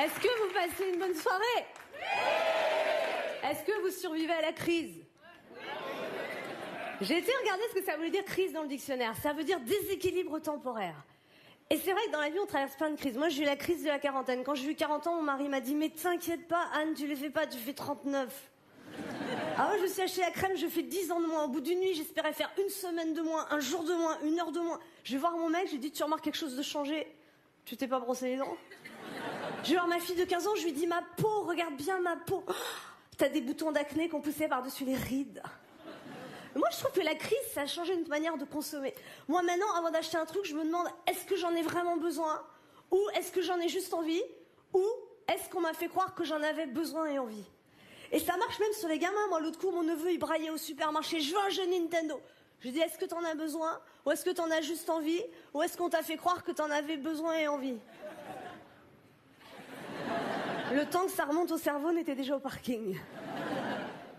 Est-ce que vous passez une bonne soirée? Oui. Est-ce que vous survivez à la crise? Oui. J'ai été regarder ce que ça voulait dire crise dans le dictionnaire. Ça veut dire déséquilibre temporaire. Et c'est vrai que dans la vie, on traverse plein de crises. Moi, j'ai eu la crise de la quarantaine. Quand j'ai eu 40 ans, mon mari m'a dit « Mais t'inquiète pas, Anne, tu les fais pas, tu fais 39. » Ah ouais, je me suis acheté la crème, je fais 10 ans de moins. Au bout d'une nuit, j'espérais faire une semaine de moins, un jour de moins, une heure de moins. Je vais voir mon mec, je lui dis « Tu remarques quelque chose de changé? Tu t'es pas brossé les dents ?» Je vais voir ma fille de 15 ans, je lui dis « Ma peau, regarde bien ma peau. Oh, t'as des boutons d'acné qu'on poussait par-dessus les rides. » Moi, je trouve que la crise, ça a changé notre manière de consommer. Moi, maintenant, avant d'acheter un truc, je me demande, est-ce que j'en ai vraiment besoin? Ou est-ce que j'en ai juste envie? Ou est-ce qu'on m'a fait croire que j'en avais besoin et envie? Et ça marche même sur les gamins. Moi, l'autre coup, mon neveu, il braillait au supermarché, je veux un jeu Nintendo. Je lui dis, est-ce que t'en as besoin? Ou est-ce que t'en as juste envie? Ou est-ce qu'on t'a fait croire que t'en avais besoin et envie? Le temps que ça remonte au cerveau, on était déjà au parking.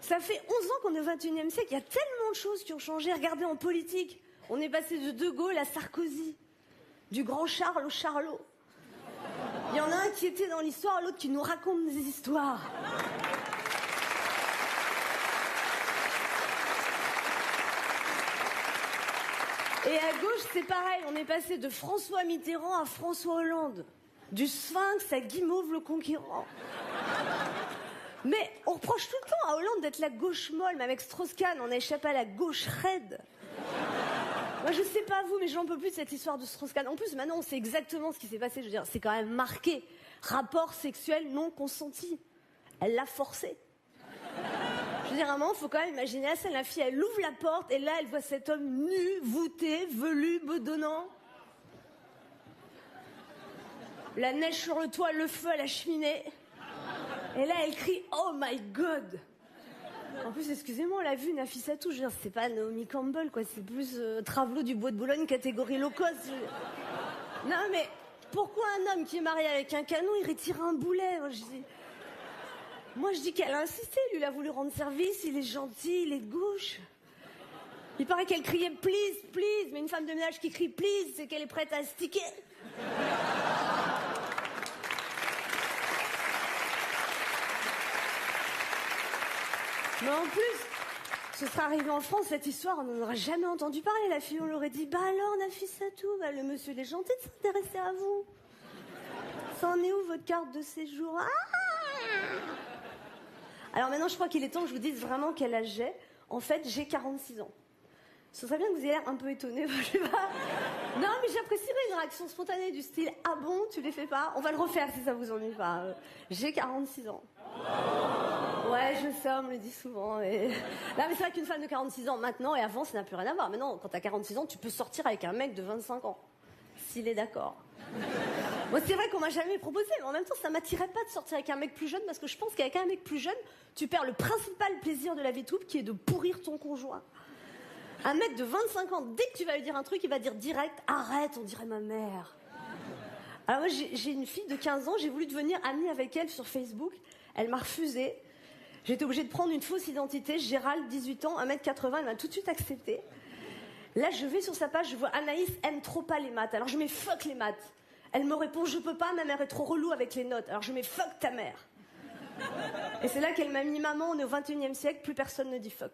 Ça fait 11 ans qu'on est au XXIe siècle, il y a tellement de choses qui ont changé. Regardez en politique, on est passé de Gaulle à Sarkozy, du grand Charles au Charlot. Il y en a un qui était dans l'histoire, l'autre qui nous raconte des histoires. Et à gauche, c'est pareil, on est passé de François Mitterrand à François Hollande, du Sphinx à Guimauve le Conquérant. Mais on reproche tout le temps à Hollande d'être la gauche molle, mais avec Strauss-Kahn, on a échappé à la gauche raide. Moi, je sais pas vous, mais j'en peux plus de cette histoire de Strauss-Kahn. En plus, maintenant, on sait exactement ce qui s'est passé. Je veux dire, c'est quand même marqué. Rapport sexuel non consenti. Elle l'a forcé. Je veux dire, à un moment, faut quand même imaginer la scène. La fille, elle ouvre la porte, et là, elle voit cet homme nu, voûté, velu, bedonnant. La neige sur le toit, le feu à la cheminée. Et là, elle crie « Oh my God !» En plus, excusez-moi, on l'a vu, Nafissatou, je veux dire, c'est pas Naomi Campbell, quoi. C'est plus Travelot du Bois de Boulogne, catégorie low cost. Non, mais pourquoi un homme qui est marié avec un canon, il retire un boulet? Moi, je dis qu'elle a insisté. Lui, il a voulu rendre service, il est gentil, il est de gauche. Il paraît qu'elle criait « Please, please !» Mais une femme de ménage qui crie « Please !» c'est qu'elle est prête à sticker. Mais en plus, ce sera arrivé en France, cette histoire, on n'en aurait jamais entendu parler. La fille, on l'aurait dit, bah alors, Nafissatou, bah, le monsieur, il est gentil de s'intéresser à vous. Ça en est où, votre carte de séjour? Alors maintenant, je crois qu'il est temps que je vous dise vraiment quel âge j'ai. En fait, j'ai 46 ans. Ce serait bien que vous ayez l'air un peu étonné, je sais pas. Non, mais j'apprécierais une réaction spontanée du style « Ah bon, tu les fais pas ?» On va le refaire si ça vous ennuie pas. J'ai 46 ans. Ouais, je sais, on me le dit souvent. Et... Non, mais c'est vrai qu'une femme de 46 ans, maintenant et avant, ça n'a plus rien à voir. Maintenant, quand t'as 46 ans, tu peux sortir avec un mec de 25 ans. S'il est d'accord. Moi, c'est vrai qu'on m'a jamais proposé, mais en même temps, ça m'attirait pas de sortir avec un mec plus jeune, parce que je pense qu'avec un mec plus jeune, tu perds le principal plaisir de la vie de couple, qui est de pourrir ton conjoint. Un mec de 25 ans, dès que tu vas lui dire un truc, il va dire direct « Arrête, on dirait ma mère ». Alors moi, j'ai une fille de 15 ans, j'ai voulu devenir amie avec elle sur Facebook. Elle m'a refusé. J'étais obligée de prendre une fausse identité. Gérald, 18 ans, 1m80, elle m'a tout de suite accepté. Là, je vais sur sa page, je vois Anaïs aime trop pas les maths. Alors je mets fuck les maths. Elle me répond je peux pas, ma mère est trop relou avec les notes. Alors je mets fuck ta mère. Et c'est là qu'elle m'a mis maman, on est au 21e siècle, plus personne ne dit fuck.